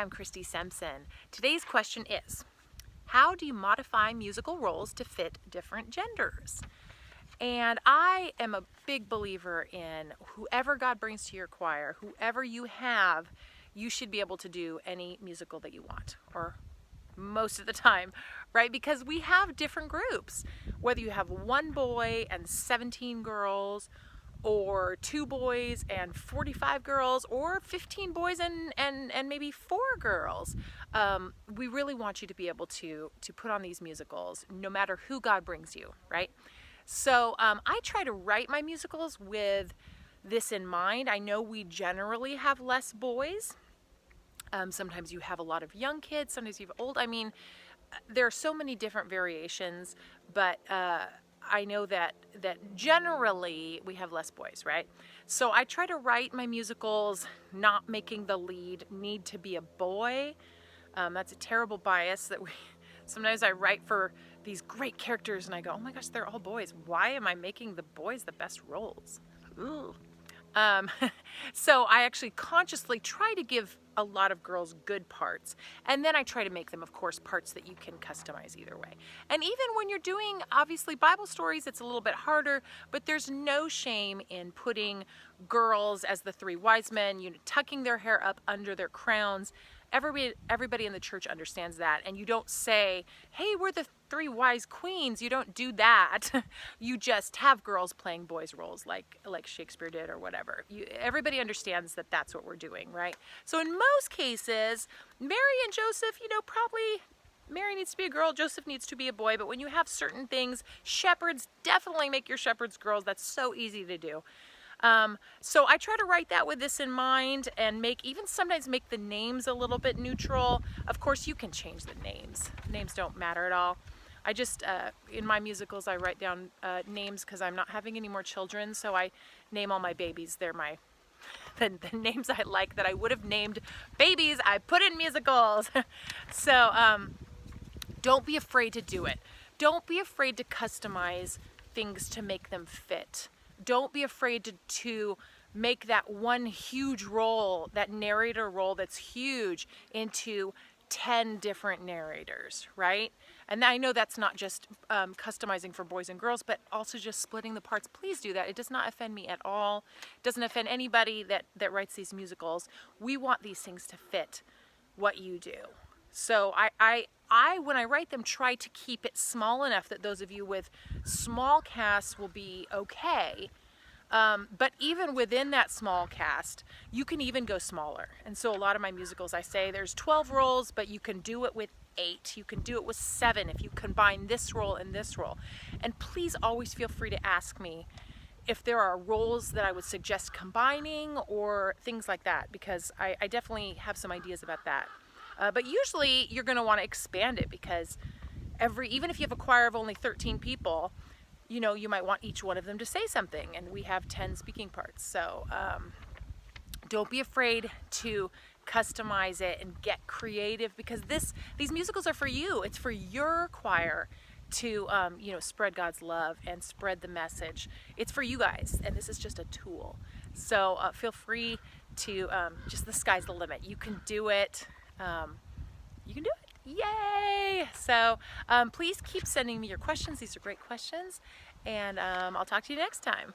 I'm Christy Simpson. Today's question is, how do you modify musical roles to fit different genders? And I am a big believer in whoever God brings to your choir, whoever you have, you should be able to do any musical that you want, or most of the time, right? Because we have different groups, whether you have one boy and 17 girls, or 2 boys and 45 girls, or 15 boys and maybe 4 girls. We really want you to be able to put on these musicals no matter who God brings you, right? So I try to write my musicals with this in mind. I know we generally have less boys. Sometimes you have a lot of young kids, sometimes you have old. I mean, there are so many different variations, but I know that generally we have less boys, right? So I try to write my musicals not making the lead need to be a boy. That's a terrible bias that sometimes I write for these great characters and I go, oh my gosh, they're all boys. Why am I making the boys the best roles? Ooh. So I actually consciously try to give a lot of girls good parts, and then I try to make them, of course, parts that you can customize either way. And even when you're doing, obviously, Bible stories, it's a little bit harder, but there's no shame in putting girls as the 3 wise men, tucking their hair up under their crowns. Everybody in the church understands that, and you don't say, hey, we're the 3 wise queens. You don't do that. You just have girls playing boys' roles like Shakespeare did or whatever. Everybody understands that that's what we're doing, right? So in most cases, Mary and Joseph, probably Mary needs to be a girl, Joseph needs to be a boy, but when you have certain things, shepherds, definitely make your shepherds girls. That's so easy to do. So I try to write that with this in mind and sometimes make the names a little bit neutral. Of course, you can change the names. Names don't matter at all. I just, in my musicals, I write down names because I'm not having any more children, so I name all my babies. They're the names I like that I would have named babies, I put in musicals. So don't be afraid to do it. Don't be afraid to customize things to make them fit. Don't be afraid to make that one huge role, that narrator role that's huge, into 10 different narrators, right? And I know that's not just customizing for boys and girls, but also just splitting the parts. Please do that. It does not offend me at all. It doesn't offend anybody that writes these musicals. We want these things to fit what you do. So I when I write them, try to keep it small enough that those of you with small casts will be okay. But even within that small cast, you can even go smaller. And so a lot of my musicals, I say there's 12 roles, but you can do it with 8. You can do it with 7 if you combine this role and this role. And please always feel free to ask me if there are roles that I would suggest combining or things like that, because I definitely have some ideas about that. But usually you're going to want to expand it, because even if you have a choir of only 13 people, you might want each one of them to say something, and we have 10 speaking parts. So don't be afraid to customize it and get creative, because these musicals are for you. It's for your choir to spread God's love and spread the message. It's for you guys, and this is just a tool. So feel free to just, the sky's the limit. You can do it. You can do it. Yay! So please keep sending me your questions. These are great questions, and I'll talk to you next time.